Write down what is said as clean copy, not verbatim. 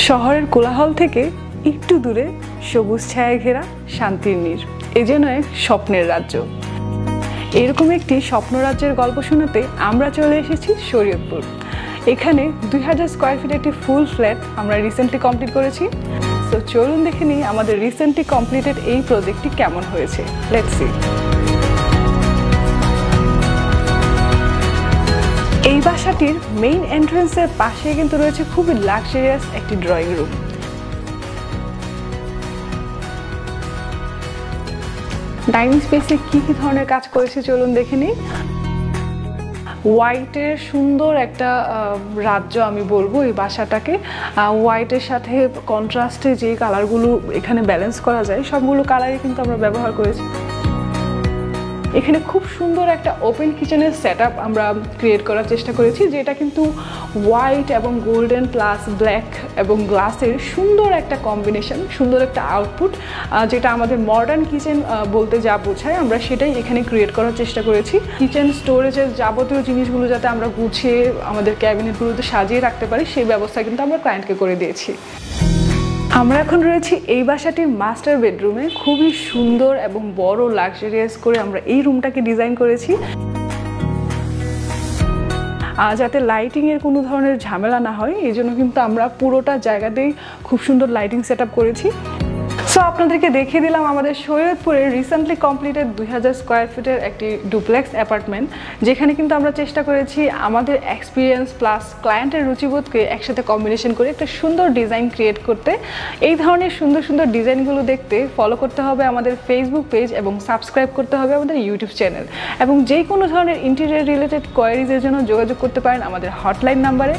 শহরের কোলাহল থেকে একটু দূরে সবুজ ছায়ায় ঘেরা শান্তির নীড়, এ যেন এক স্বপ্নের রাজ্য। এরকম একটি স্বপ্ন রাজ্যের গল্প শোনাতে আমরা চলে এসেছি শরীয়তপুর। এখানে 2000 স্কোয়ার ফিট একটি ফুল ফ্ল্যাট আমরা রিসেন্টলি কমপ্লিট করেছি। তো চলুন দেখে নিই আমাদের রিসেন্টলি কমপ্লিটেড এই প্রজেক্টটি কেমন হয়েছে। Let's see. এই বাসাটির মেইন এন্ট্রান্সের পাশে কিন্তু রয়েছে খুবই লাক্সারিয়াস একটি ড্রয়িং রুম। ডাইনিং স্পেসে কি কি ধরনের কাজ করেছে চলুন দেখে নিই। হোয়াইটের সুন্দর একটা রাজ্য আমি বলবো এই বাসাটাকে। হোয়াইটের সাথে কন্ট্রাস্টে যে কালারগুলো এখানে ব্যালেন্স করা যায় সবগুলো কালারই কিন্তু আমরা ব্যবহার করেছি। এখানে খুব সুন্দর একটা ওপেন কিচেনের সেটআপ আমরা ক্রিয়েট করার চেষ্টা করেছি, যেটা কিন্তু হোয়াইট এবং গোল্ডেন প্লাস ব্ল্যাক এবং গ্লাসের সুন্দর একটা কম্বিনেশন, সুন্দর একটা আউটপুট, যেটা আমাদের মডার্ন কিচেন বলতে যা বোঝায় আমরা সেটাই এখানে ক্রিয়েট করার চেষ্টা করেছি। কিচেন স্টোরেজের যাবতীয় জিনিসগুলো যাতে আমরা গুছিয়ে আমাদের ক্যাবিনেটগুলোতে সাজিয়ে রাখতে পারি সেই ব্যবস্থা কিন্তু আমরা ক্লায়েন্টকে করে দিয়েছি। আমরা এখন রয়েছি এই বাসাটির মাস্টার বেডরুমে। খুবই সুন্দর এবং বড় লাক্সারিয়াস করে আমরা এই রুমটাকে ডিজাইন করেছি, যাতে লাইটিংয়ের কোনো ধরনের ঝামেলা না হয়। এই জন্য কিন্তু আমরা পুরোটা জায়গাতেই খুব সুন্দর লাইটিং সেট আপ করেছি। সো আপনাদেরকে দেখিয়ে দিলাম আমাদের শরীয়তপুরের রিসেন্টলি কমপ্লিটেড 2000 স্কোয়ার ফিটের একটি ডুপ্লেক্স অ্যাপার্টমেন্ট, যেখানে কিন্তু আমরা চেষ্টা করেছি আমাদের এক্সপিরিয়েন্স প্লাস ক্লায়েন্টের রুচিবোধকে একসাথে কম্বিনেশন করে একটা সুন্দর ডিজাইন ক্রিয়েট করতে। এই ধরনের সুন্দর সুন্দর ডিজাইনগুলো দেখতে ফলো করতে হবে আমাদের ফেসবুক পেজ এবং সাবস্ক্রাইব করতে হবে আমাদের ইউটিউব চ্যানেল। এবং যে কোনো ধরনের ইন্টেরিয়র রিলেটেড কোয়ারিজের জন্য যোগাযোগ করতে পারেন আমাদের হটলাইন নাম্বারে।